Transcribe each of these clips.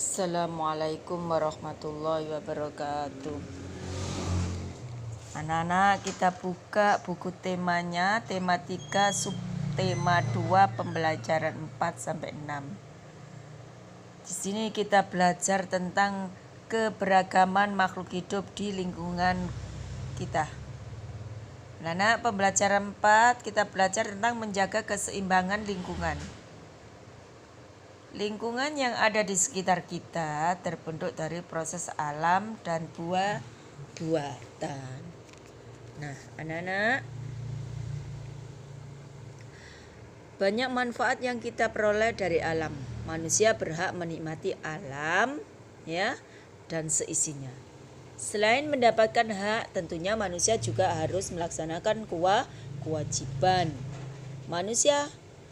Assalamualaikum warahmatullahi wabarakatuh. Anak-anak, kita buka buku temanya, tema 3, subtema 2, pembelajaran 4 sampai 6. Di sini kita belajar tentang keberagaman makhluk hidup di lingkungan kita. Anak-anak, pembelajaran 4 kita belajar tentang menjaga keseimbangan lingkungan. Lingkungan yang ada di sekitar kita terbentuk dari proses alam dan buatan. Nah, anak-anak, banyak manfaat yang kita peroleh dari alam. Manusia berhak menikmati alam, ya, dan seisinya. Selain mendapatkan hak, tentunya manusia juga harus melaksanakan kewajiban.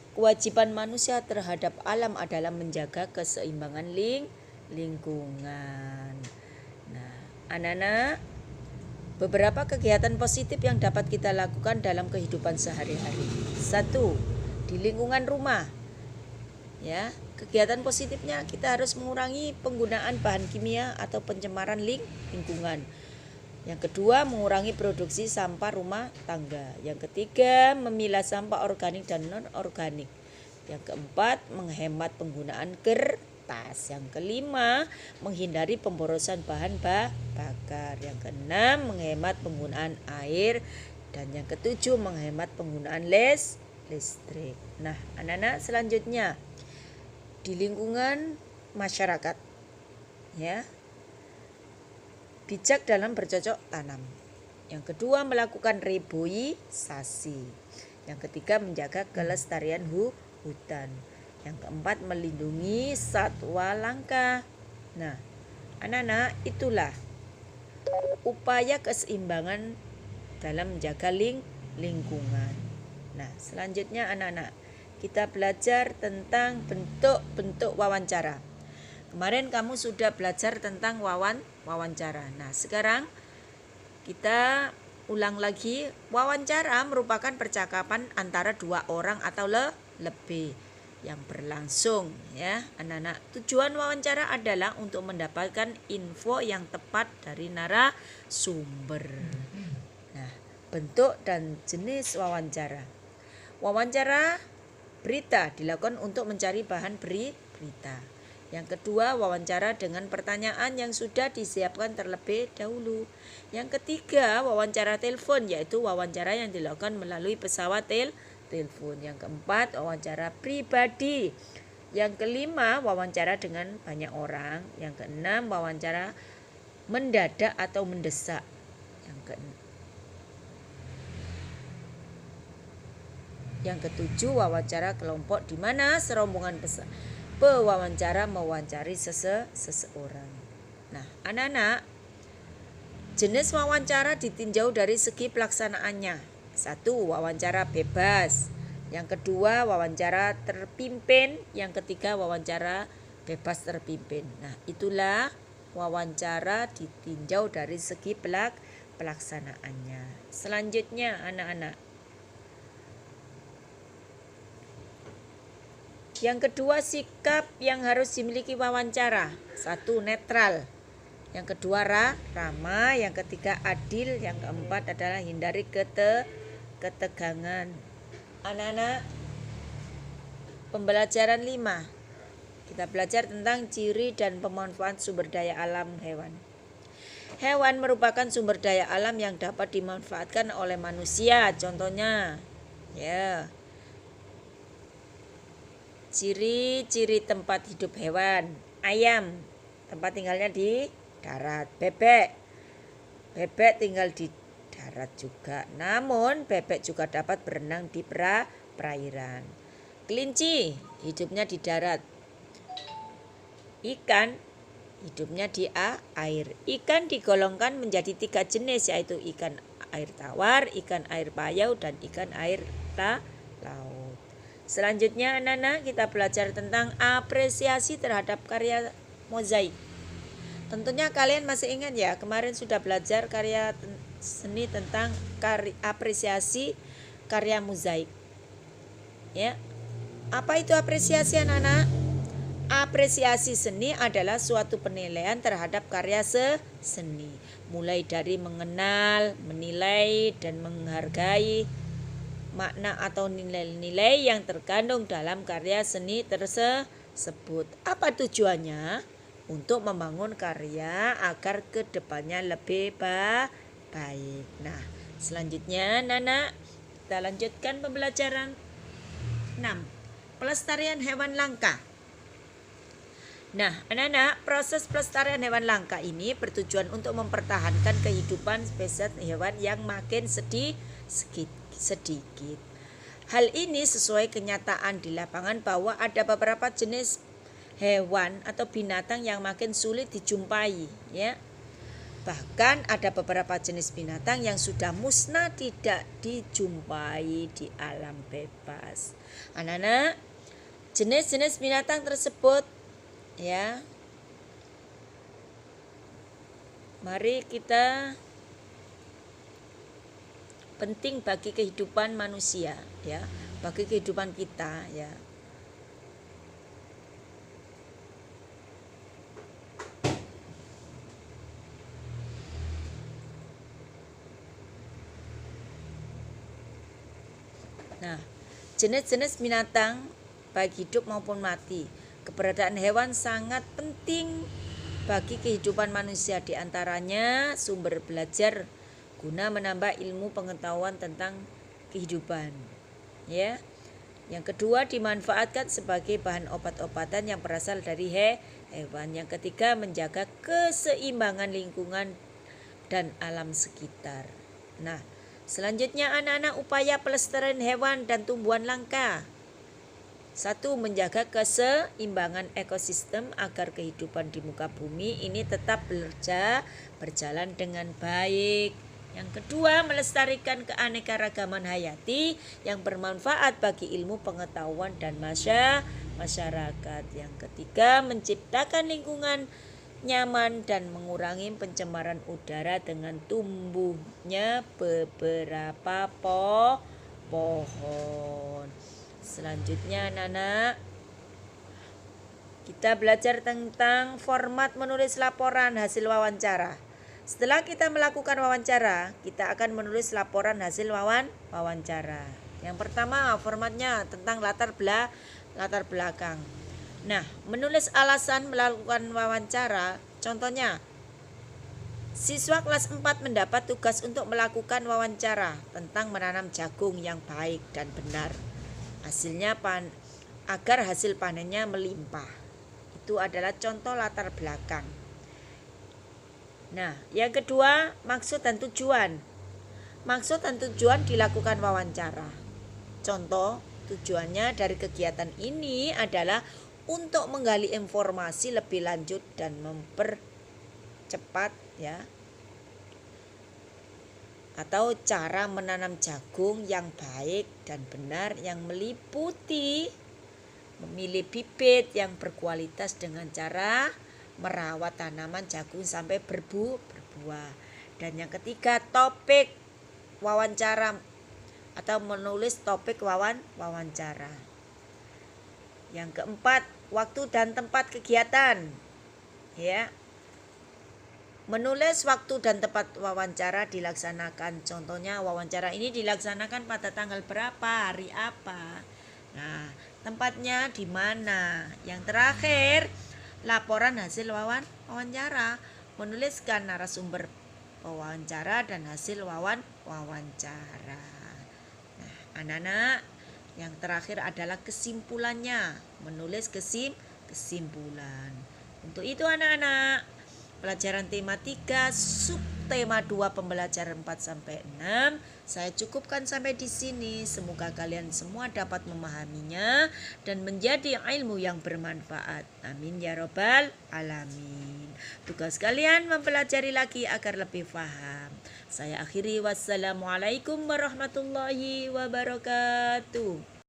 Kewajiban manusia terhadap alam adalah menjaga keseimbangan lingkungan. Nah, anak-anak, beberapa kegiatan positif yang dapat kita lakukan dalam kehidupan sehari-hari. 1. Di lingkungan rumah. Ya, kegiatan positifnya kita harus mengurangi penggunaan bahan kimia atau pencemaran lingkungan. Yang kedua, mengurangi produksi sampah rumah tangga. Yang ketiga, memilah sampah organik dan non-organik. Yang keempat, menghemat penggunaan kertas. Yang kelima, menghindari pemborosan bahan bakar. Yang keenam, menghemat penggunaan air. Dan yang ketujuh, menghemat penggunaan listrik. Nah, anak-anak, selanjutnya di lingkungan masyarakat, ya, bijak dalam bercocok tanam. Yang kedua, melakukan reboisasi. Yang ketiga, menjaga kelestarian hutan. Yang keempat, melindungi satwa langka. Nah, anak-anak, itulah upaya keseimbangan dalam menjaga lingkungan. Nah, selanjutnya anak-anak, kita belajar tentang bentuk-bentuk wawancara. Kemarin kamu sudah belajar tentang wawancara. Nah, sekarang kita ulang lagi. Wawancara merupakan percakapan antara dua orang atau lebih yang berlangsung, ya, anak-anak. Tujuan wawancara adalah untuk mendapatkan info yang tepat dari narasumber. Nah, bentuk dan jenis wawancara. Wawancara berita dilakukan untuk mencari bahan berita. Yang kedua, wawancara dengan pertanyaan yang sudah disiapkan terlebih dahulu. Yang ketiga, wawancara telepon, yaitu wawancara yang dilakukan melalui pesawat telepon. Yang keempat, wawancara pribadi. Yang kelima, wawancara dengan banyak orang. Yang keenam, wawancara mendadak atau mendesak. Yang ketujuh, wawancara kelompok, di mana serombongan pewawancara mewawancari seseorang. Nah, anak-anak, jenis wawancara ditinjau dari segi pelaksanaannya. 1. Wawancara bebas. Yang kedua, wawancara terpimpin. Yang ketiga, wawancara bebas terpimpin. Nah, itulah wawancara ditinjau dari segi pelaksanaannya. Selanjutnya, anak-anak, yang kedua, sikap yang harus dimiliki wawancara. 1. Netral. Yang kedua, ramah. Yang ketiga, adil. Yang keempat adalah hindari ketegangan. Anak-anak, pembelajaran 5. Kita belajar tentang ciri dan pemanfaatan sumber daya alam hewan. Hewan merupakan sumber daya alam yang dapat dimanfaatkan oleh manusia. Contohnya, ya, ciri-ciri tempat hidup hewan. Ayam, tempat tinggalnya di darat. Bebek tinggal di darat juga. Namun bebek juga dapat berenang di perairan. Kelinci hidupnya di darat. Ikan hidupnya di air. Ikan digolongkan menjadi 3 jenis, yaitu ikan air tawar, ikan air payau, dan ikan air laut. Selanjutnya, anak-anak, kita belajar tentang apresiasi terhadap karya mozaik. Tentunya kalian masih ingat, ya, kemarin sudah belajar karya seni tentang apresiasi karya mozaik. Ya. Apa itu apresiasi, anak-anak? Apresiasi seni adalah suatu penilaian terhadap karya seni, mulai dari mengenal, menilai, dan menghargai makna atau nilai-nilai yang terkandung dalam karya seni tersebut. Apa tujuannya? Untuk membangun karya agar kedepannya lebih baik. Nah, selanjutnya Nana, kita lanjutkan pembelajaran 6. Pelestarian hewan langka. Nah, anak-anak, proses pelestarian hewan langka ini bertujuan untuk mempertahankan kehidupan spesies hewan yang makin sedikit. Hal ini sesuai kenyataan di lapangan bahwa ada beberapa jenis hewan atau binatang yang makin sulit dijumpai, ya. Bahkan ada beberapa jenis binatang yang sudah musnah, tidak dijumpai di alam bebas. Anak-anak, jenis-jenis binatang tersebut, ya, mari kita penting bagi kehidupan manusia, ya, bagi kehidupan kita, ya. Nah, jenis-jenis binatang baik hidup maupun mati. Keberadaan hewan sangat penting bagi kehidupan manusia, di antaranya sumber belajar guna menambah ilmu pengetahuan tentang kehidupan. Ya. Yang kedua, dimanfaatkan sebagai bahan obat-obatan yang berasal dari hewan. Yang ketiga, menjaga keseimbangan lingkungan dan alam sekitar. Nah, selanjutnya anak-anak, upaya pelestarian hewan dan tumbuhan langka. 1. Menjaga keseimbangan ekosistem agar kehidupan di muka bumi ini tetap berjalan dengan baik. Yang kedua, melestarikan keanekaragaman hayati yang bermanfaat bagi ilmu pengetahuan dan masyarakat. Yang ketiga, menciptakan lingkungan nyaman dan mengurangi pencemaran udara dengan tumbuhnya beberapa pohon. Selanjutnya anak-anak, kita belajar tentang format menulis laporan hasil wawancara. Setelah kita melakukan wawancara, kita akan menulis laporan hasil wawancara. Yang pertama, formatnya tentang latar belakang. Nah, menulis alasan melakukan wawancara, contohnya siswa kelas 4 mendapat tugas untuk melakukan wawancara tentang menanam jagung yang baik dan benar. Hasilnya agar hasil panennya melimpah. Itu adalah contoh latar belakang. Nah, yang kedua, maksud dan tujuan. Maksud dan tujuan dilakukan wawancara. Contoh tujuannya dari kegiatan ini adalah untuk menggali informasi lebih lanjut dan mempercepat, ya, atau cara menanam jagung yang baik dan benar yang meliputi memilih bibit yang berkualitas dengan cara merawat tanaman jagung sampai berbuah. Dan yang ketiga, topik wawancara atau menulis topik wawancara. Yang keempat, waktu dan tempat kegiatan, ya. Menulis waktu dan tempat wawancara dilaksanakan. Contohnya wawancara ini dilaksanakan pada tanggal berapa, hari apa. Nah, tempatnya di mana. Yang terakhir, laporan hasil wawancara. Menuliskan narasumber wawancara dan hasil wawancara. Nah, anak-anak, yang terakhir adalah kesimpulannya. Menulis kesimpulan. Untuk itu anak-anak, pelajaran tema 3, subtema 2 pembelajaran 4 sampai 6 saya cukupkan sampai di sini. Semoga kalian semua dapat memahaminya dan menjadi ilmu yang bermanfaat. Amin ya robbal alamin. Tugas kalian mempelajari lagi agar lebih paham. Saya akhiri, wassalamualaikum warahmatullahi wabarakatuh.